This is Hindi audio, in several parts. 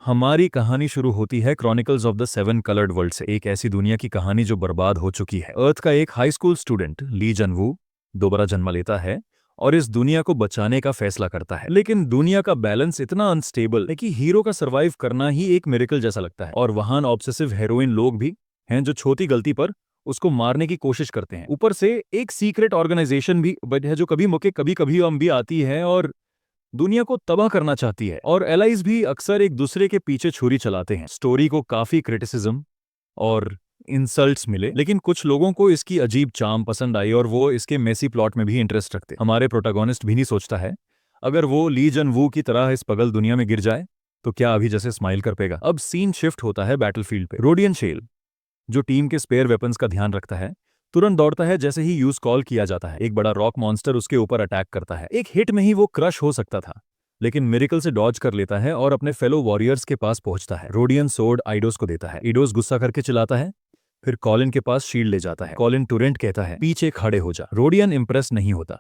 हमारी कहानी शुरू होती है chronicles of the seven coloured world से। एक ऐसी दुनिया की कहानी जो बर्बाद हो चुकी है। अर्थ का एक हाई स्कूल स्टूडेंट ली जनवू दोबारा जन्म लेता है और इस दुनिया को बचाने का फैसला करता है। लेकिन दुनिया का बैलेंस इतना अनस्टेबल है कि हीरो का सर्वाइव करना ही एक मिरेकल जैसा लगता है। और वहां ऑब्सेसिव हेरोइन लोग भी हैं जो छोटी गलती पर उसको मारने की कोशिश करते हैं। ऊपर से एक सीक्रेट ऑर्गेनाइजेशन भी है जो कभी मौके कभी कभी हम भी आती है और दुनिया को तबाह करना चाहती है। और एलाइज भी अक्सर एक दूसरे के पीछे छुरी चलाते हैं। स्टोरी को काफी क्रिटिसिज्म और इंसल्ट्स मिले, लेकिन कुछ लोगों को इसकी अजीब चार्म पसंद आई और वो इसके मेसी प्लॉट में भी इंटरेस्ट रखते। हमारे प्रोटैगोनिस्ट भी नहीं सोचता है अगर वो ली जन वू की तरह इस पगल दुनिया में गिर जाए तो क्या अभी जैसे स्माइल कर पेगा। अब सीन शिफ्ट होता है बैटलफील्ड पे। रोडियन शेल जो टीम के स्पेयर वेपन्स का ध्यान रखता है तुरंत दौड़ता है जैसे ही यूज कॉल किया जाता है। एक बड़ा रॉक मॉन्स्टर उसके ऊपर अटैक करता है। एक हिट में ही वो क्रश हो सकता था, लेकिन मिरेकल से डॉज कर लेता है और अपने फेलो वॉरियर्स के पास पहुंचता है। रोडियन सोर्ड आइडोस को देता है। आइडोस गुस्सा करके चिल्लाता है, फिर कॉलिन के पास शील्ड ले जाता है। कॉलिन टूरेंट कहता है पीछे खड़े हो जा। रोडियन इंप्रेस नहीं होता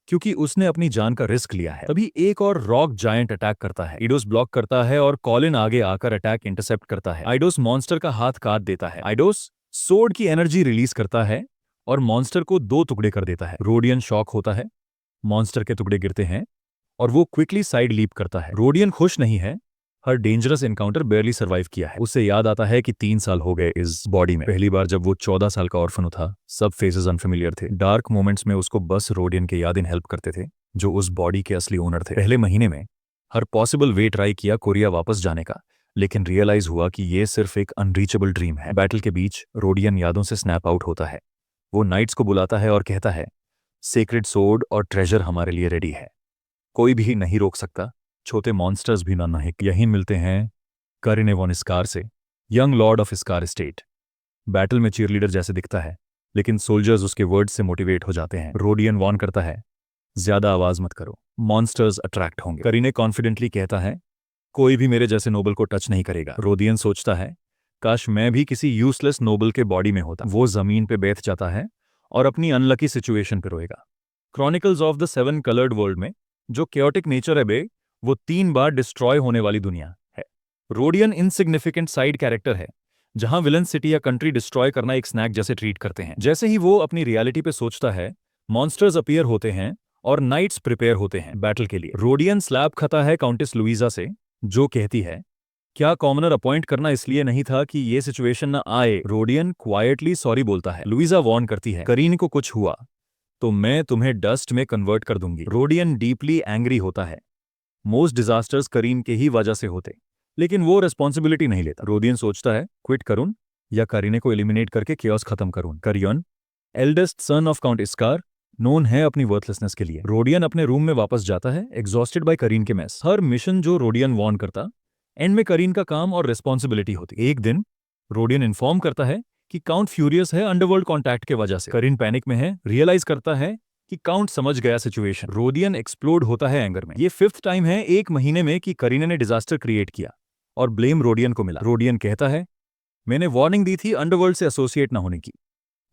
क्योंकि उसने अपनी जान का रिस्क लिया है। तभी एक और रॉक जायंट अटैक करता है। आइडोस ब्लॉक करता है और कॉलिन आगे आकर अटैक इंटरसेप्ट करता है। आइडोस मॉन्स्टर का हाथ काट देता है। आइडोस सोर्ड की एनर्जी रिलीज करता है और मॉन्स्टर को दो टुकड़े कर देता है। रोडियन शॉक होता है, मॉन्स्टर के टुकड़े गिरते हैं और वो क्विकली साइड लीप करता है। रोडियन खुश नहीं है, हर डेंजरस एनकाउंटर बेयरली सर्वाइव किया है। उसे याद आता है कि 3 साल हो गए इस बॉडी में। पहली बार जब वो 14 साल का ऑर्फन था, सब फेसेस अनफेमिलियर थे। डार्क मोमेंट्स में उसको बस रोडियन के याद इन हेल्प करते थे जो उस बॉडी के असली ओनर थे। पहले महीने में हर पॉसिबल वे ट्राई किया कोरिया वापस जाने का, लेकिन रियलाइज हुआ कि ये सिर्फ एक अनरीचेबल ड्रीम है। बैटल के बीच रोडियन यादों से स्नैप आउट होता है। वो नाइट्स को बुलाता है और कहता है सेक्रेड सोर्ड और ट्रेजर हमारे लिए रेडी है, कोई भी नहीं रोक सकता, छोटे मॉन्स्टर्स भी ना नहीं। यहीं मिलते हैं करिने वॉन स्कार से, young Lord of scar state. Battle में चीयरलीडर जैसे दिखता है, लेकिन सोल्जर्स उसके वर्ड से मोटिवेट हो जाते हैं। रोडियन वॉर्न करता है ज्यादा आवाज मत करो, मॉन्स्टर्स अट्रैक्ट होंगे। करिने कॉन्फिडेंटली कहता है कोई भी मेरे जैसे नोबल को टच नहीं करेगा। रोडियन सोचता है काश मैं भी किसी यूजलेस नोबल के बॉडी में होता। वो जमीन पे बैठ जाता है और अपनी अनलकी सिचुएशन पे रोएगा। Chronicles of the seven coloured world में जो क्योटिक नेचर है बे, वो 3 बार डिस्ट्रॉय होने वाली दुनिया है। रोडियन इनसिग्निफिकेंट साइड कैरेक्टर है जहां विलन सिटी या कंट्री डिस्ट्रॉय करना एक स्नैक जैसे ट्रीट करते हैं। जैसे ही वो अपनी रियलिटी पे सोचता है, मॉन्स्टर्स अपीयर होते हैं और नाइट्स प्रिपेयर होते हैं बैटल के लिए। रोडियन स्लैब खाता है काउंटेस लुइजा से, जो कहती है क्या कॉमनर अपॉइंट करना इसलिए नहीं था कि ये सिचुएशन ना आए। रोडियन क्वाइटली सॉरी बोलता है। लुइजा वार्न करती है करीन को कुछ हुआ तो मैं तुम्हें डस्ट में कन्वर्ट कर दूंगी। रोडियन डीपली एंग्री होता है। मोस्ट डिजास्टर्स करीन के ही वजह से होते, लेकिन वो रेस्पॉन्सिबिलिटी नहीं लेता। रोडियन सोचता है क्विट करूं या करीने को एलिमिनेट करके केओस खत्म करूं। Karian eldest son of count Scar known है अपनी वर्थलेसनेस के लिए। रोडियन अपने रूम में वापस जाता है एग्जॉस्टेड बाय करीन के मैस। हर मिशन जो रोडियन वॉर्न करता, एंड में करीन का काम और रेस्पॉन्सिबिलिटी होती। एक दिन रोडियन इन्फॉर्म करता है कि काउंट फ्यूरियस है अंडरवर्ल्ड कॉन्टैक्ट के वजह से। करीन पैनिक में है, रियलाइज करता है कि काउंट समझ गया सिचुएशन। रोडियन एक्सप्लोड होता है एंगर में। ये 5th टाइम है एक महीने में कि करीने ने डिजास्टर क्रिएट किया और ब्लेम रोडियन को मिला। रोडियन कहता है मैंने वार्निंग दी थी अंडरवर्ल्ड से एसोसिएट ना होने की,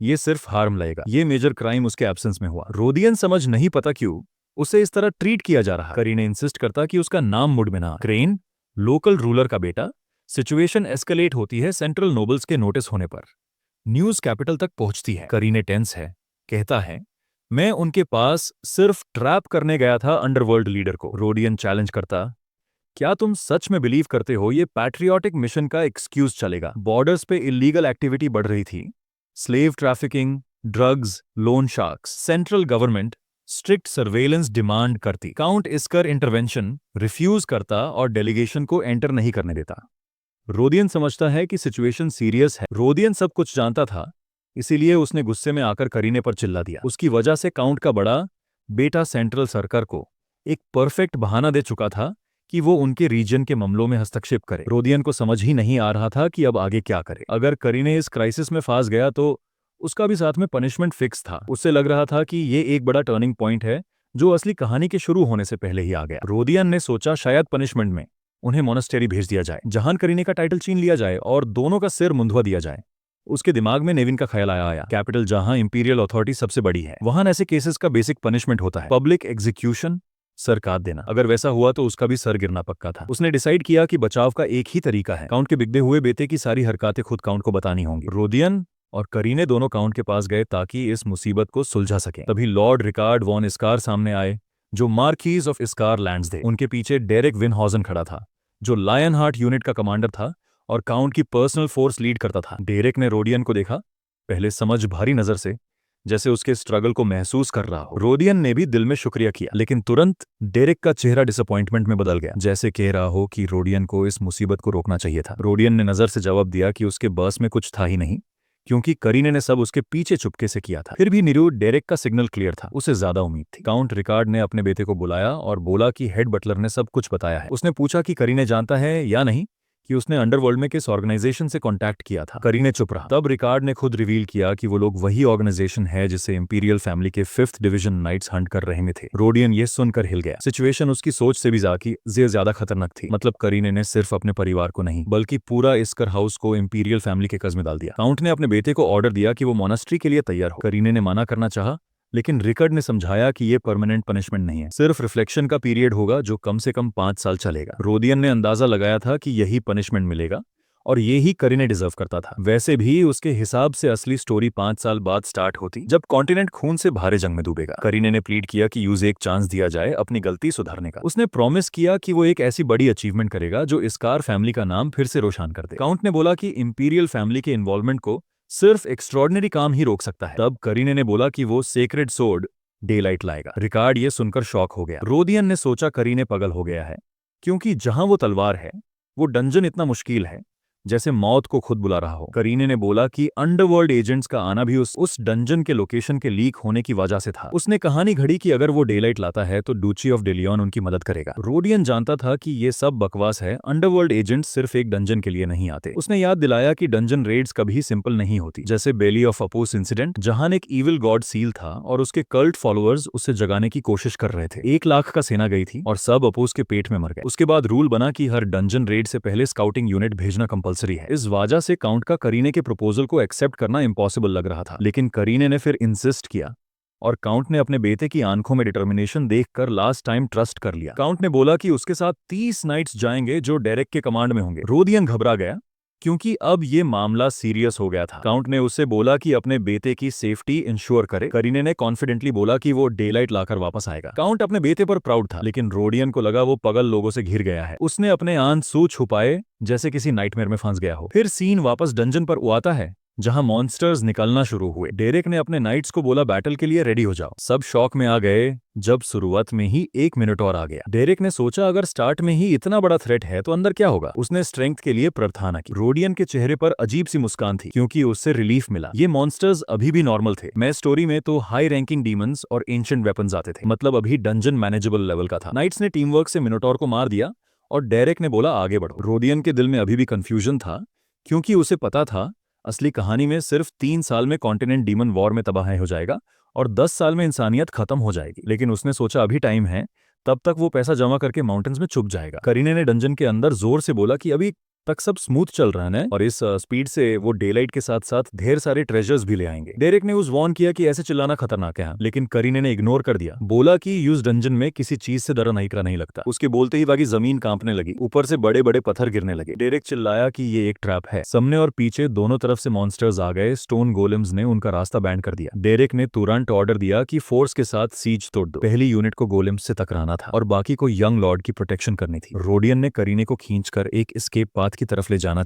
ये सिर्फ हार्म लाएगा। ये मेजर क्राइम उसके एब्सेंस में हुआ। रोडियन समझ नहीं पता क्यों उसे इस तरह ट्रीट किया जा रहा। करीने इंसिस्ट करता कि उसका नाम मुड में ना। क्रेन लोकल रूलर का बेटा। सिचुएशन एस्केलेट होती है सेंट्रल नोबल्स के नोटिस होने पर। न्यूज कैपिटल तक पहुंचती है। करीने टेंस है, कहता है मैं उनके पास सिर्फ ट्रैप करने गया था अंडरवर्ल्ड लीडर को। रोडियन चैलेंज करता क्या तुम सच में बिलीव करते हो ये पैट्रियोटिक मिशन का एक्सक्यूज चलेगा। बॉर्डर्स पे इलीगल एक्टिविटी बढ़ रही थी, slave trafficking, drugs, loan sharks. Central government strict surveillance demand करती। काउंट इस्कर इंटरवेंशन रिफ्यूज करता और डेलीगेशन को एंटर नहीं करने देता। रोडियन समझता है कि सिचुएशन सीरियस है। रोडियन सब कुछ जानता था, इसीलिए उसने गुस्से में आकर करीने पर चिल्ला दिया। उसकी वजह से काउंट का बड़ा बेटा सेंट्रल सरकार को एक परफेक्ट बहाना दे चुका था कि वो उनके रीजन के मामलों में हस्तक्षेप करे। रोडियन को समझ ही नहीं आ रहा था कि अब आगे क्या करे। अगर करीने इस क्राइसिस में फंस गया तो उसका भी साथ में पनिशमेंट फिक्स था। उससे लग रहा था कि ये एक बड़ा टर्निंग पॉइंट है जो असली कहानी के शुरू होने से पहले ही आ गया। रोडियन ने सोचा शायद पनिशमेंट में उन्हें मोनेस्टेरी भेज दिया जाए, जहां करीने का टाइटल छीन लिया जाए और दोनों का सिर मुंदवा दिया जाए। उसके दिमाग में नेविन का ख्याल आया कैपिटल जहां इंपीरियल अथॉरिटी सबसे बड़ी है, वहां ऐसे केसेस का बेसिक पनिशमेंट होता है पब्लिक एग्जीक्यूशन सर काट देना। अगर वैसा हुआ तो उसका भी सर गिरना पक्का था। उसने डिसाइड किया कि बचाव का एक ही तरीका है, काउंट के बिगड़े हुए बेटे की सारी हरकतें खुद काउंट को बतानी होंगी। रोदियन और करीने दोनों काउंट के पास गए ताकि इस मुसीबत को सुलझा सकें। तभी लॉर्ड रिकार्ड वॉन इस्कार सामने आए, जो मार्कीज ऑफ इस्कार लैंड्स थे। उनके पीछे डेरेक विनहॉजन खड़ा था, जो लायन हार्ट यूनिट का कमांडर था और काउंट की पर्सनल फोर्स लीड करता था। डेरेक ने रोडियन को देखा, पहले समझ भारी नजर से, जैसे उसके स्ट्रगल को महसूस कर रहा हो। रोडियन ने भी दिल में शुक्रिया किया, लेकिन तुरंत डेरेक का चेहरा डिसअपॉइंटमेंट में बदल गया, जैसे कह रहा हो कि रोडियन को इस मुसीबत को रोकना चाहिए था। रोडियन ने नजर से जवाब दिया कि उसके बस में कुछ था ही नहीं, क्योंकि करीने ने सब उसके पीछे चुपके से किया था। फिर भी नीरू, डेरेक का सिग्नल क्लियर था, उसे ज्यादा उम्मीद थी। काउंट रिकार्ड ने अपने बेटे को बुलाया और बोला कि हेड बटलर ने सब कुछ बताया है। उसने पूछा कि करीने जानता है या नहीं कि उसने अंडरवर्ल्ड में किस ऑर्गेनाइजेशन से कांटेक्ट किया था। करीने चुप रहा। तब रिकार्ड ने खुद रिवील किया कि वो लोग वही ऑर्गेनाइजेशन है जिसे इंपीरियल फैमिली के 5th डिवीजन नाइट्स हंट कर रहे थे। रोडियन ये सुनकर हिल गया। सिचुएशन उसकी सोच से भी ज्यादा खतरनाक थी। मतलब करीने ने सिर्फ अपने परिवार को नहीं, बल्कि पूरा इस्कर हाउस को इंपीरियल फैमिली के कज में डाल दिया। काउंट ने अपने बेटे को ऑर्डर दिया कि वो मोनास्ट्री के लिए तैयार हो। करीने ने मना करना चाहा, लेकिन रिकर्ड ने समझाया कि ये परमानेंट पनिशमेंट नहीं है, सिर्फ रिफ्लेक्शन का पीरियड होगा जो कम से कम 5 साल चलेगा। रोदियन ने अंदाजा लगाया था कि यही पनिशमेंट मिलेगा और यही करीने डिजर्व करता था। वैसे भी उसके हिसाब से असली स्टोरी 5 साल बाद स्टार्ट होती, जब कॉन्टिनेंट खून से भारे जंग में डूबेगा। करीने ने प्लीड किया कि यूज एक चांस दिया जाए अपनी गलती सुधारने का। उसने प्रॉमिस किया कि वो एक ऐसी बड़ी अचीवमेंट करेगा जो इस्कार फैमिली का नाम फिर से रोशन कर दे। काउंट ने बोला कि इंपीरियल फैमिली के इन्वॉल्वमेंट को सिर्फ एक्स्ट्रॉर्डिनरी काम ही रोक सकता है। तब करीने ने बोला कि वो सेक्रेड सोर्ड डे लाइट लाएगा। रिकार्ड ये सुनकर शॉक हो गया। रोदियन ने सोचा करीने पागल हो गया है, क्योंकि जहां वो तलवार है वो डंजन इतना मुश्किल है जैसे मौत को खुद बुला रहा हो। करीने ने बोला कि अंडरवर्ल्ड एजेंट्स का आना भी उस डंजन के लोकेशन के लीक होने की वजह से था। उसने कहानी घड़ी कि अगर वो डेलाइट लाता है तो डूची ऑफ डेलियन उनकी मदद करेगा। रोडियन जानता था कि ये सब बकवास है, अंडरवर्ल्ड एजेंट्स सिर्फ एक डंजन के लिए नहीं आते। उसने याद दिलाया कि डंजन रेड्स कभी सिंपल नहीं होती, जैसे बेली ऑफ अपोस इंसिडेंट, जहां एक इविल गॉड सील था और उसके कल्ट फॉलोअर्स उसे जगाने की कोशिश कर रहे थे। 1 लाख का सेना गई थी और सब अपोस के पेट में मर गए। उसके बाद रूल बना कि हर डंजन रेड से पहले स्काउटिंग यूनिट भेजना कंपलसरी है। इस वजह से काउंट का करीने के प्रपोजल को एक्सेप्ट करना इम्पॉसिबल लग रहा था, लेकिन करीने ने फिर इंसिस्ट किया और काउंट ने अपने बेटे की आंखों में डिटर्मिनेशन देखकर लास्ट टाइम ट्रस्ट कर लिया। काउंट ने बोला कि उसके साथ 30 नाइट्स जाएंगे जो डेरेक के कमांड में होंगे। रोदियन घबरा गया, क्योंकि अब ये मामला सीरियस हो गया था। काउंट ने उससे बोला कि अपने बेटे की सेफ्टी इंश्योर करे। करीने ने कॉन्फिडेंटली बोला कि वो डेलाइट लाकर वापस आएगा। काउंट अपने बेटे पर प्राउड था, लेकिन रोडियन को लगा वो पगल लोगों से घिर गया है। उसने अपने आंसू छुपाए जैसे किसी नाइटमेयर में फंस गया हो। फिर सीन वापस डंजन पर आता है, जहां मॉन्स्टर्स निकलना शुरू हुए। डेरेक ने अपने नाइट्स को बोला बैटल के लिए रेडी हो जाओ। सब शॉक में आ गए जब शुरुआत में ही 1 मिनट और आ गया। डेरेक ने सोचा अगर स्टार्ट में ही इतना बड़ा थ्रेट है तो अंदर क्या होगा। उसने स्ट्रेंथ के लिए प्रार्थना की। रोडियन के चेहरे पर अजीब सी मुस्कान थी, क्योंकि उससे रिलीफ मिला। ये मॉन्स्टर्स अभी भी नॉर्मल थे। मैं स्टोरी में तो हाई रैंकिंग डीमंस और एंशिएंट वेपन्स आते थे, मतलब अभी डंजन मैनेजेबल लेवल का था। नाइट्स ने टीम वर्क से मिनोटॉर को मार दिया और डेरेक ने बोला आगे बढ़ो। रोडियन के दिल में अभी भी कंफ्यूजन था, क्योंकि उसे पता था असली कहानी में सिर्फ 3 साल में कॉन्टिनेंट डीमन वॉर में तबाह हो जाएगा और 10 साल में इंसानियत खत्म हो जाएगी। लेकिन उसने सोचा अभी टाइम है, तब तक वो पैसा जमा करके माउंटेन्स में छुप जाएगा। करीने ने डंजन के अंदर जोर से बोला कि अभी तक सब स्मूथ चल रहा है और इस स्पीड से वो डेलाइट के साथ साथ ढेर सारे ट्रेजर्स भी ले आएंगे। डेरेक ने उस वॉर्न किया कि ऐसे चिल्लाना खतरनाक है, लेकिन करीने ने इग्नोर कर दिया। बोला कि यूज डंजन में किसी चीज से डरा नहीं लगता। उसके बोलते ही बाकी जमीन कांपने लगी, ऊपर से बड़े बड़े पत्थर गिरने लगे। डेरेक चिल्लाया कि ये एक ट्रैप है। सामने और पीछे दोनों तरफ से मॉन्स्टर्स आ गए। स्टोन गोलेम्स ने उनका रास्ता बैंड कर दिया। डेरेक ने तुरंत ऑर्डर दिया कि फोर्स के साथ सीज तोड़ दो। पहली यूनिट को गोलेम्स से टकराना था और बाकी को यंग लॉर्ड की प्रोटेक्शन करनी थी। रोडियन ने करीने को खींचकर एक एस्केप पाथ की तरफ ले जाना,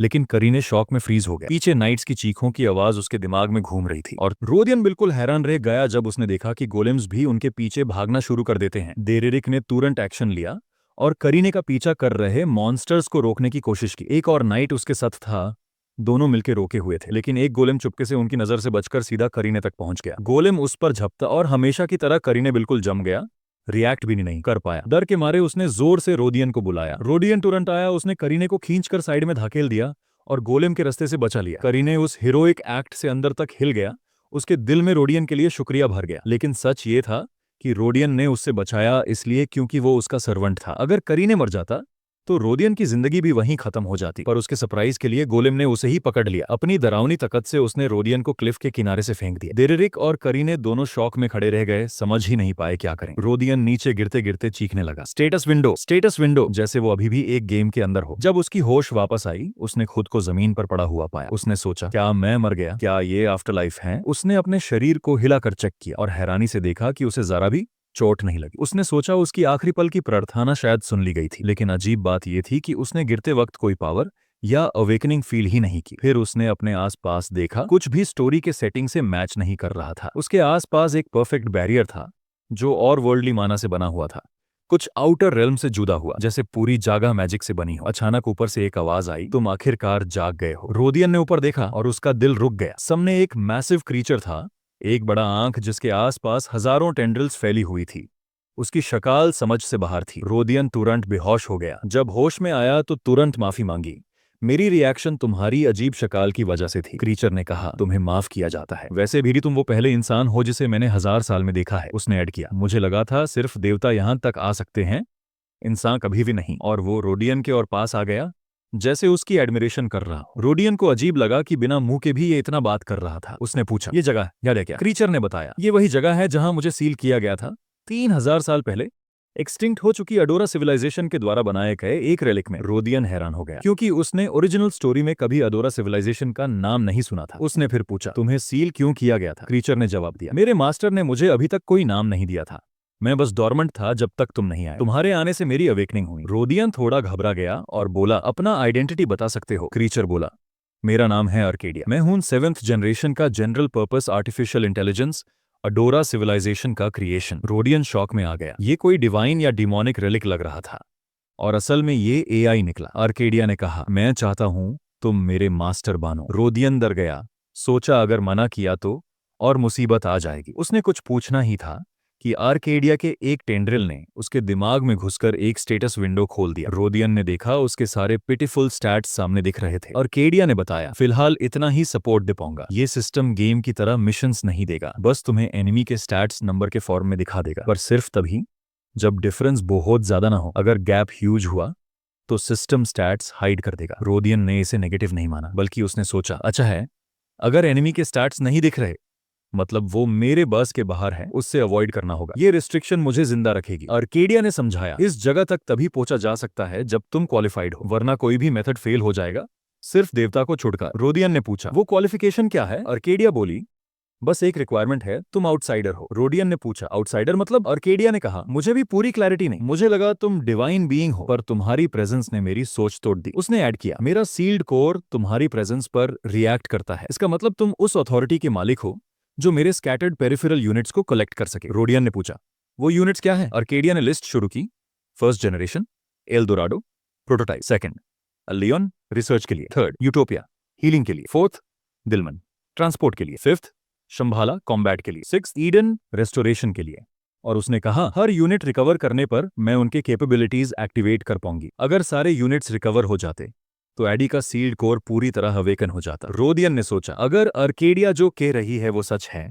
लेकिन करीने शॉक में फ्रीज हो गया। पीछे नाइट्स की चीखों की आवाज उसके दिमाग में घूम रही थी और रोडियन बिल्कुल हैरान रह गया जब उसने देखा कि गोलेम्स भी उनके पीछे भागना शुरू कर देते हैं। डेरेक ने तुरंत एक्शन लिया और करीने का पीछा कर रहे मॉन्स्टर्स को रोकने की कोशिश की। एक और नाइट उसके साथ था, दोनों मिलकर रोके हुए थे, लेकिन एक गोलेम चुपके से उनकी नजर से बचकर सीधा करीने तक पहुंच गया। गोलेम उस पर झपटा और हमेशा की तरह करीने बिल्कुल जम गया, रिएक्ट भी नहीं कर पाया। डर के मारे उसने जोर से रोडियन को बुलाया। रोडियन तुरंत आया। उसने करीने को खींचकर साइड में धकेल दिया और गोलेम के रास्ते से बचा लिया। करीने उस हीरोइक एक्ट से अंदर तक हिल गया। उसके दिल में रोडियन के लिए शुक्रिया भर गया, लेकिन सच ये था कि रोडियन ने उससे बचाया इसलिए क्योंकि वो उसका सर्वेंट था। अगर करीने मर जाता तो रोदियन की जिंदगी भी वहीं खत्म हो जाती। पर उसके सरप्राइज के लिए गोलेम ने उसे ही पकड़ लिया। अपनी डरावनी ताकत से उसने रोदियन को क्लिफ के किनारे से फेंक दिया। डेरिक और करीने दोनों शॉक में खड़े रह गए, समझ ही नहीं पाए क्या करें। रोदियन नीचे गिरते गिरते चीखने लगा, स्टेटस विंडो, जैसे वो अभी भी एक गेम के अंदर हो। जब उसकी होश वापस आई, उसने खुद को जमीन पर पड़ा हुआ पाया। उसने सोचा, क्या मैं मर गया? क्या ये आफ्टर लाइफ है? उसने अपने शरीर को हिलाकर चेक किया और हैरानी से देखा कि उसे जरा भी चोट नहीं लगी। उसने सोचा उसकी आखिरी पल की प्रार्थना शायद सुन ली गई थी। लेकिन अजीब बात यह थी कि उसने गिरते वक्त कोई पावर या अवेकनिंग फील ही नहीं की। फिर उसने अपने आसपास देखा, कुछ भी स्टोरी के सेटिंग से मैच नहीं कर रहा था। उसके आसपास एक परफेक्ट बैरियर था जो और वर्ल्डली माना से बना हुआ था, कुछ आउटर रेल्म से जुदा हुआ, जैसे पूरी जगह मैजिक से बनी हो। अचानक ऊपर से एक आवाज आई, तुम आखिरकार जाग गए हो। रोदियन ने ऊपर देखा और उसका दिल रुक गया। सामने एक मैसिव क्रीचर था, एक बड़ा आंख जिसके आसपास हजारों टेंड्रिल्स फैली हुई थी। उसकी शक्ल समझ से बाहर थी। रोदियन तुरंत बेहोश हो गया। जब होश में आया तो तुरंत माफी मांगी। मेरी रिएक्शन तुम्हारी अजीब शक्ल की वजह से थी, क्रीचर ने कहा। तुम्हें माफ किया जाता है। वैसे भी तुम वो पहले इंसान हो जिसे मैंने 1000 साल में देखा है, उसने ऐड किया। मुझे लगा था सिर्फ देवता यहां तक आ सकते हैं, इंसान कभी भी नहीं। और वो रोडियन के और पास आ गया, जैसे उसकी एडमिरेशन कर रहा हो। रोडियन को अजीब लगा कि बिना मुंह के भी ये इतना बात कर रहा था। उसने पूछा, ये जगह याद है क्या? क्रीचर ने बताया, ये वही जगह है जहां मुझे सील किया गया था 3000 साल पहले, एक्सटिंक्ट हो चुकी अडोरा सिविलाइजेशन के द्वारा बनाए गए एक रेलिक में। रोदियन हैरान हो गया क्योंकि उसने ओरिजिनल स्टोरी में कभी अडोरा सिविलाइजेशन का नाम नहीं सुना था। उसने फिर पूछा, तुम्हें सील क्यों किया गया था? क्रीचर ने जवाब दिया, मेरे मास्टर ने मुझे अभी तक कोई नाम नहीं दिया था, मैं बस डॉर्मेंट था जब तक तुम नहीं आए। तुम्हारे आने से मेरी अवेकनिंग हुई। रोदियन थोड़ा घबरा गया और बोला, अपना आइडेंटिटी बता सकते हो? क्रीचर बोला, मेरा नाम है आर्केडिया, मैं हूं 7th जनरेशन का general purpose artificial intelligence Adora civilisation का क्रिएशन। रोडियन शॉक में आ गया। ये कोई डिवाइन या डिमोनिक रिलिक लग रहा था और असल में ये एआई निकला। आर्केडिया ने कहा, मैं चाहता हूं तुम मेरे मास्टर बनो। रोदियन डर गया, सोचा अगर मना किया तो और मुसीबत आ जाएगी। उसने कुछ पूछना ही था कि आर्केडिया के एक टेंड्रिल ने उसके दिमाग में घुसकर एक स्टेटस विंडो खोल दिया। रोदियन ने देखा, उसके सारे पिटीफुल स्टैट्स सामने दिख रहे थे। आर्केडिया ने बताया, फिलहाल इतना ही सपोर्ट दे पाऊंगा। ये सिस्टम गेम की तरह मिशंस नहीं देगा, बस तुम्हें एनिमी के स्टैट्स नंबर के फॉर्म में दिखा देगा, पर सिर्फ तभी जब डिफरेंस बहुत ज्यादा ना हो। अगर गैप ह्यूज हुआ तो सिस्टम स्टैट्स हाइड कर देगा। रोदियन ने इसे नेगेटिव नहीं माना, बल्कि उसने सोचा, अच्छा है, अगर एनिमी के स्टैट्स नहीं दिख रहे मतलब वो मेरे बस के बाहर है, उससे अवॉइड करना होगा। ये रिस्ट्रिक्शन मुझे जिंदा रखेगी। आर्केडिया ने समझाया, इस जगह तक तभी पहुंचा जा सकता है जब तुम क्वालिफाइड हो, वरना कोई भी मेथड फेल हो जाएगा, सिर्फ देवता को छोड़कर। रोदियन ने पूछा, वो क्वालिफिकेशन क्या है? आर्केडिया बोली, बस एक रिक्वायरमेंट है, तुम आउटसाइडर हो। रोडियन ने पूछा, आउटसाइडर मतलब? आर्केडिया ने कहा, मुझे भी पूरी क्लैरिटी नहीं, मुझे लगा तुम डिवाइन बीइंग हो, पर तुम्हारी प्रेजेंस ने मेरी सोच तोड़ दी। उसने ऐड किया, मेरा सील्ड कोर तुम्हारी प्रेजेंस पर रिएक्ट करता है, इसका मतलब तुम उस अथॉरिटी के मालिक हो जो मेरे स्कैटर्ड पेरिफेरल यूनिट्स को कलेक्ट कर सके। रोडियन ने पूछा, वो यूनिट्स क्या है? आर्केडिया ने लिस्ट शुरू की, 1st generation Eldorado prototype, 2nd Leon research के लिए, 3rd यूटोपिया हीलिंग के लिए, 4th दिलमन ट्रांसपोर्ट के लिए, 5th शंभाला कॉम्बैट के लिए, 6th ईडन रेस्टोरेशन के लिए। और उसने कहा, हर यूनिट रिकवर करने पर मैं उनके कैपेबिलिटीज एक्टिवेट कर पाऊंगी। अगर सारे यूनिट्स रिकवर हो जाते तो एडी का सील्ड कोर पूरी तरह अवेकन हो जाता। रोदियन ने सोचा, अगर आर्केडिया जो कह रही है वो सच है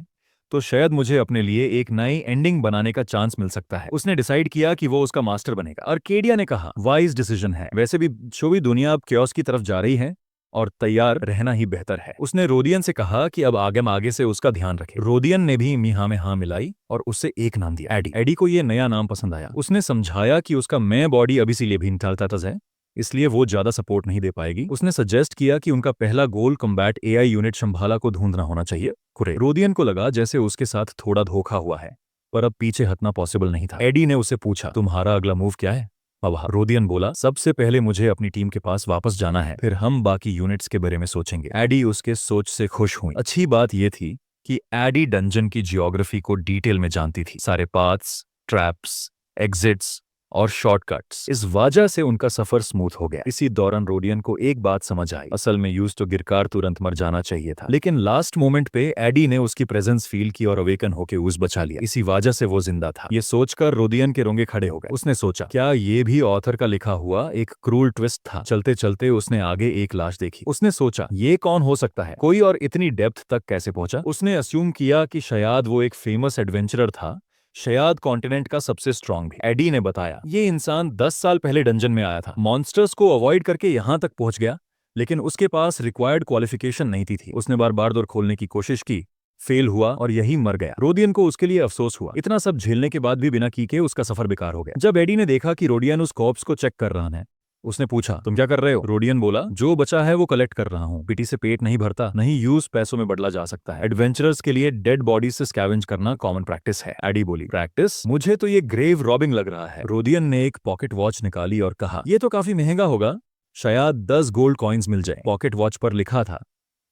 तो शायद मुझे अपने लिए एक नई एंडिंग बनाने का चांस मिल सकता है। उसने डिसाइड किया कि वो उसका मास्टर बनेगा। आर्केडिया ने कहा, वाइज डिसीजन है, वैसे भी छुई दुनिया अब क्योस की तरफ जा रही है और तैयार रहना ही बेहतर है। उसने रोदियन से कहा कि अब आगे से उसका ध्यान रखे। रोदियन ने भी मिहा में हाँ मिलाई और उससे एक नाम दिया, एडी। एडी को यह नया नाम पसंद आया। उसने समझाया कि उसका मैं बॉडी अभी इसीलिए भी निकालता है, इसलिए वो ज्यादा सपोर्ट नहीं दे पाएगी। उसने सजेस्ट किया कि उनका पहला गोल कम्बैट एआई यूनिट शंभाला को ढूंढना होना चाहिए। कुरे रोदियन को लगा जैसे उसके साथ थोड़ा धोखा हुआ है, पर अब पीछे हटना पॉसिबल नहीं था। एडी ने उसे पूछा, तुम्हारा अगला मूव क्या है? रोदियन बोला, सबसे पहले मुझे अपनी टीम के पास वापस जाना है, फिर हम बाकी यूनिट्स के बारे में सोचेंगे। एडी उसके सोच से खुश हुई। अच्छी बात यह थी कि एडी डंजन की जियोग्राफी को डिटेल में जानती थी, सारे पाथ्स, ट्रैप्स, एग्जिट्स और शॉर्टकट्स। इस वजह से उनका सफर स्मूथ हो गया। इसी दौरान रोडियन को एक बात समझ आई, असल में यूज तो गिरकार तुरंत मर जाना चाहिए था, लेकिन लास्ट मोमेंट पे एडी ने उसकी प्रेजेंस फील की और अवेकन होके उस बचा लिया। इसी वजह से वो जिंदा था। ये सोचकर रोदियन के रोंगे खड़े हो गए। उसने सोचा, क्या ये भी ऑथर का लिखा हुआ एक क्रूल ट्विस्ट था? चलते चलते उसने आगे एक लाश देखी। उसने सोचा, ये कौन हो सकता है? कोई और इतनी डेप्थ तक कैसे पहुंचा? उसने अस्यूम किया कि शायद वो एक फेमस एडवेंचरर था शयाद कॉन्टिनेंट का सबसे स्ट्रांग भी। एडी ने बताया, ये इंसान 10 साल पहले डंजन में आया था, मॉन्स्टर्स को अवॉइड करके यहां तक पहुंच गया, लेकिन उसके पास रिक्वायर्ड क्वालिफिकेशन नहीं थी। उसने बार बार डोर खोलने की कोशिश की, फेल हुआ और यही मर गया। रोडियन को उसके लिए अफसोस हुआ। इतना सब झेलने के बाद भी बिना की के उसका सफर बेकार हो गया। जब एडी ने देखा कि रोडियन उस कॉर्प्स को चेक कर रहा है, उसने पूछा, तुम क्या कर रहे हो? रोडियन बोला, जो बचा है वो कलेक्ट कर रहा हूँ। पिटी से पेट नहीं भरता, नहीं यूज पैसों में बदला जा सकता है। एडवेंचरर्स के लिए डेड बॉडी से स्कैवेंज करना कॉमन प्रैक्टिस है। एडी बोली, प्रैक्टिस? मुझे तो ये ग्रेव रॉबिंग लग रहा है। रोडियन ने एक पॉकेट वॉच निकाली और कहा, ये तो काफी महंगा होगा, शायद 10 गोल्ड कॉइन्स मिल जाए। पॉकेट वॉच पर लिखा था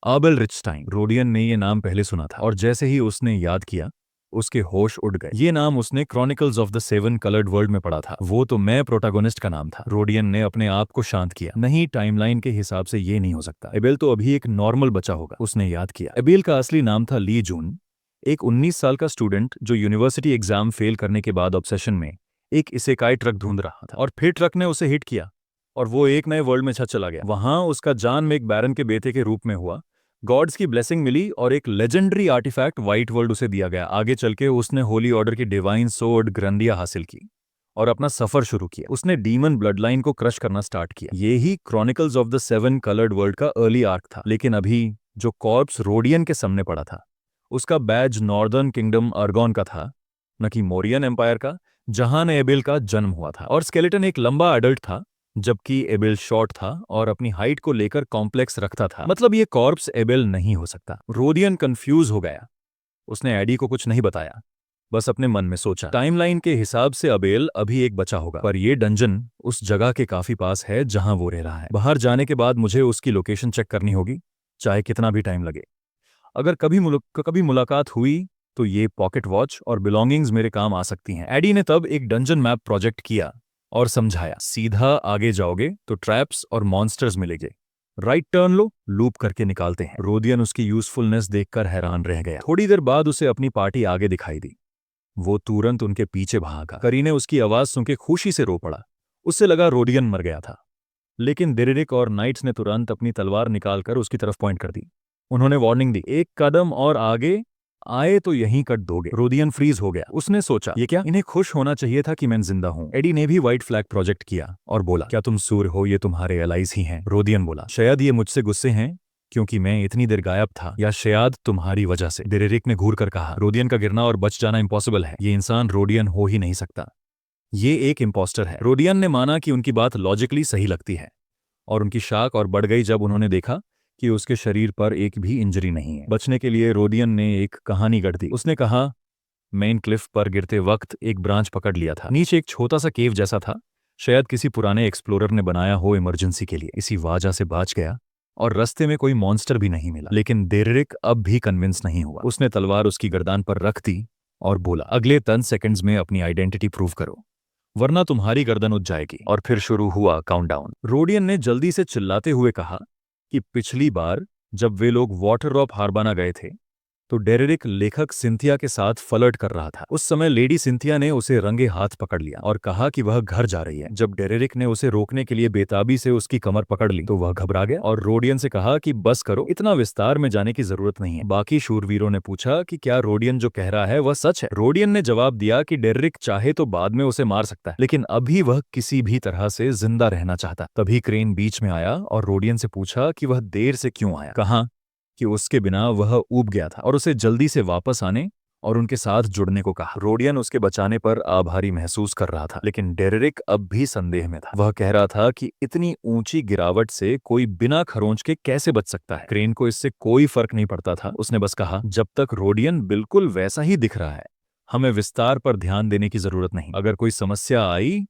आबेल रिचस्टाइन। रोडियन ने ये नाम पहले सुना था और जैसे ही उसने याद किया, उसके होश उड़ गए। ये नाम उसने chronicles of the 7 coloured world में पढ़ा था। वो तो मैं प्रोटैगोनिस्ट का नाम था। रोडियन ने अपने आप को शांत किया। नहीं, टाइमलाइन के हिसाब से ये नहीं हो सकता। एबेल तो अभी एक नॉर्मल बच्चा होगा। उसने याद किया, एबेल का असली नाम था ली जून, एक 19 साल का स्टूडेंट जो यूनिवर्सिटी एग्जाम फेल करने के बाद ऑब्सेशन में एक इसेकाई ट्रक ढूंढ रहा था, और फिर ट्रक ने उसे हिट किया और वो एक नए वर्ल्ड में छत चला गया। वहां उसका जन्म एक बैरन के बेटे के रूप में हुआ। गॉड्स की ब्लेसिंग मिली और एक लेजेंडरी आर्टिफैक्ट व्हाइट वर्ल्ड उसे दिया गया। आगे चल के उसने होली ऑर्डर की डिवाइन सोर्ड ग्रंदिया हासिल की और अपना सफर शुरू किया। उसने डीमन ब्लडलाइन को क्रश करना स्टार्ट किया। ये ही chronicles of the 7 coloured world का अर्ली आर्क था। लेकिन अभी जो कॉर्प्स रोडियन के सामने पड़ा था, उसका बैज नॉर्दर्न किंगडम अर्गॉन का था, न कि मोरियन एम्पायर का, जहां ने एबेल का जन्म हुआ था। और स्केलेटन एक लंबा एडल्ट था, जबकि एबेल शॉर्ट था और अपनी हाइट को लेकर कॉम्प्लेक्स रखता था। मतलब ये कॉर्प्स एबेल नहीं हो सकता। रोडियन कंफ्यूज हो गया। उसने एडी को कुछ नहीं बताया, बस अपने मन में सोचा, टाइमलाइन के हिसाब से अबेल अभी एक बचा होगा, पर ये डंजन उस जगह के काफी पास है जहां वो रह रहा है। बाहर जाने के बाद मुझे उसकी लोकेशन चेक करनी होगी, चाहे कितना भी टाइम लगे। अगर कभी मुलाकात हुई तो ये पॉकेट वॉच और बिलोंगिंग्स मेरे काम आ सकती हैं। एडी ने तब एक डंजन मैप प्रोजेक्ट किया और समझाया, सीधा आगे जाओगे तो ट्रैप्स और मॉन्स्टर्स मिलेंगे, राइट टर्न लो, लूप करके निकालते हैं। रोडियन उसकी यूजफुलनेस देखकर हैरान रह गया। थोड़ी देर बाद उसे अपनी पार्टी आगे दिखाई दी। वो तुरंत उनके पीछे भागा। करीने उसकी आवाज सुनकर खुशी से रो पड़ा। उससे लगा रोडियन मर गया था। लेकिन डेरेरिक और नाइट्स ने तुरंत अपनी तलवार निकालकर उसकी तरफ पॉइंट कर दी। उन्होंने वार्निंग दी, एक कदम और आगे आए तो यहीं कट दोगे। रोडियन फ्रीज हो गया। उसने सोचा, ये क्या, इन्हें खुश होना चाहिए था कि मैं जिंदा हूं। एडी ने भी व्हाइट फ्लैग प्रोजेक्ट किया और बोला, क्या तुम सूर्य हो? ये तुम्हारे एलाइज ही हैं। रोडियन बोला, शायद ये मुझसे गुस्से हैं क्योंकि मैं इतनी देर गायब था, या शायद तुम्हारी वजह से। डेरेरिक ने घूर कर कहा, रोडियन का गिरना और बच जाना इम्पॉसिबल है। ये इंसान रोडियन हो ही नहीं सकता। ये एक इम्पोस्टर है। रोडियन ने माना कि उनकी बात लॉजिकली सही लगती है, और उनकी शाख और बढ़ गई जब उन्होंने देखा कि उसके शरीर पर एक भी इंजरी नहीं है। बचने के लिए रोडियन ने एक कहानी गढ़ दी। उसने कहा, मेन क्लिफ पर गिरते वक्त एक ब्रांच पकड़ लिया था। नीचे एक छोटा सा केव जैसा था, शायद किसी पुराने एक्सप्लोरर ने बनाया हो इमरजेंसी के लिए। इसी वजह से बच गया और रास्ते में कोई मॉन्स्टर भी नहीं मिला। लेकिन डेरेरिक अब भी कन्विंस नहीं हुआ। उसने तलवार उसकी गर्दन पर रख दी और बोला, अगले 10 सेकंड्स में अपनी आइडेंटिटी प्रूव करो, वरना तुम्हारी गर्दन उठ जाएगी। और फिर शुरू हुआ काउंटडाउन। रोडियन ने जल्दी से चिल्लाते हुए कहा कि पिछली बार जब वे लोग वाटर रॉप हार्बाना गए थे तो डेरेरिक लेखक सिंथिया के साथ फ्लर्ट कर रहा था। उस समय लेडी सिंथिया ने उसे रंगे हाथ पकड़ लिया और कहा कि वह घर जा रही है। जब डेरेरिक ने उसे रोकने के लिए बेताबी से उसकी कमर पकड़ ली तो वह घबरा गया और रोडियन से कहा कि बस करो, इतना विस्तार में जाने की जरूरत नहीं है। बाकी शूरवीरों ने पूछा कि क्या रोडियन जो कह रहा है वह सच है। रोडियन ने जवाब दिया कि डेरेरिक चाहे तो बाद में उसे मार सकता है, लेकिन अभी वह किसी भी तरह से जिंदा रहना चाहता। तभी क्रेन बीच में आया और रोडियन से पूछा कि वह देर से क्यों आया। कहा कि उसके बिना वह ऊब गया था और उसे जल्दी से वापस आने और उनके साथ जुड़ने को कहा। रोडियन उसके बचाने पर आभारी महसूस कर रहा था, लेकिन डेरेरिक अब भी संदेह में था। वह कह रहा था कि इतनी ऊंची गिरावट से कोई बिना खरोंच के कैसे बच सकता है। क्रेन को इससे कोई फर्क नहीं पड़ता था। उसने बस कहा, जब तक रोडियन बिल्कुल वैसा ही दिख रहा है, हमें विस्तार पर ध्यान देने की जरूरत नहीं। अगर कोई समस्या आई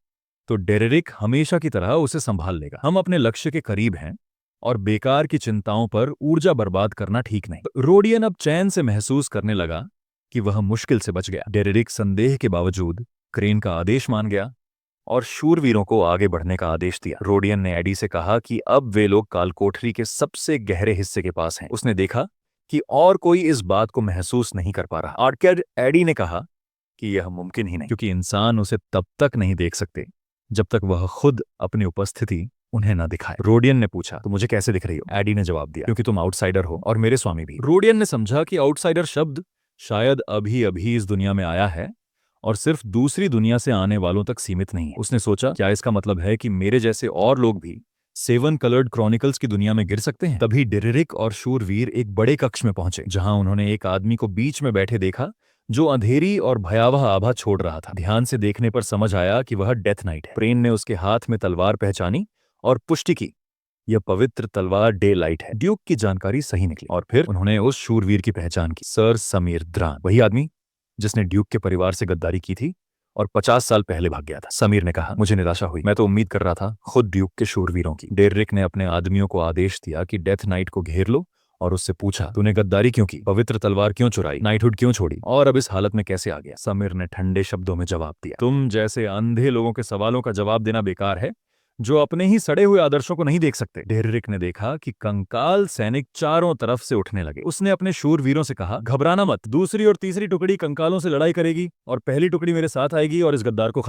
तो डेरेरिक हमेशा की तरह उसे संभाल लेगा। हम अपने लक्ष्य के करीब हैं और बेकार की चिंताओं पर ऊर्जा बर्बाद करना ठीक नहीं। रोडियन अब चैन से महसूस करने लगा कि वह मुश्किल से बच गया। डेरेरिक संदेह के बावजूद क्रेन का आदेश मान गया और शूरवीरों को आगे बढ़ने का आदेश दिया। रोडियन ने एडी से कहा कि अब वे लोग कालकोठरी के सबसे गहरे हिस्से के पास हैं। उसने देखा कि और कोई इस बात को महसूस नहीं कर पा रहा। आर्केड एडी ने कहा कि यह मुमकिन ही नहीं, क्योंकि इंसान उसे तब तक नहीं देख सकते जब तक वह खुद अपनी उपस्थिति उन्हें ना दिखाए। रोडियन ने पूछा, तो मुझे कैसे दिख रही हो? एडी ने जवाब दिया, क्योंकि तुम आउटसाइडर हो और मेरे स्वामी भी। रोडियन ने समझा कि आउटसाइडर शब्द शायद अभी अभी इस दुनिया में आया है और सिर्फ दूसरी दुनिया से आने वालों तक सीमित नहीं है। उसने सोचा, क्या इसका मतलब है कि मेरे जैसे और लोग भी सेवन कलर्ड क्रॉनिकल्स की दुनिया में गिर सकते हैं? तभी डेरिक और शूरवीर एक बड़े कक्ष में पहुंचे, जहां उन्होंने एक आदमी को बीच में बैठे देखा जो अंधेरी और भयावह आभा छोड़ रहा था। ध्यान से देखने पर समझ आया कि वह डेथ नाइट है। प्रेन ने उसके हाथ में तलवार पहचानी और पुष्टि की, यह पवित्र तलवार डे लाइट है। ड्यूक की जानकारी सही निकली और फिर उन्होंने उस शूरवीर की पहचान की, सर समीर द्रान, वही आदमी जिसने ड्यूक के परिवार से गद्दारी की थी और 50 साल पहले भाग गया था। समीर ने कहा, मुझे निराशा हुई, मैं तो उम्मीद कर रहा था खुद ड्यूक के शूरवीरों की। डेरिक ने अपने आदमियों को आदेश दिया कि डेथ नाइट को घेर लो और उससे पूछा, तूने गद्दारी क्यों की, पवित्र तलवार क्यों चुराई, नाइटहुड क्यों छोड़ी और अब इस हालत में कैसे आ गया? समीर ने ठंडे शब्दों में जवाब दिया, तुम जैसे अंधे लोगों के सवालों का जवाब देना बेकार है जो अपने ही सड़े हुए आदर्शों को नहीं देख सकते। डेरिक ने देखा कि कंकाल सैनिक चारों तरफ से उठने लगे। उसने अपने शूरवीरों से कहा, घबराना मत, दूसरी और तीसरी टुकड़ी कंकालों से लड़ाई करेगी और पहली टुकड़ी मेरे साथ आएगी और इस गद्दार को खत्म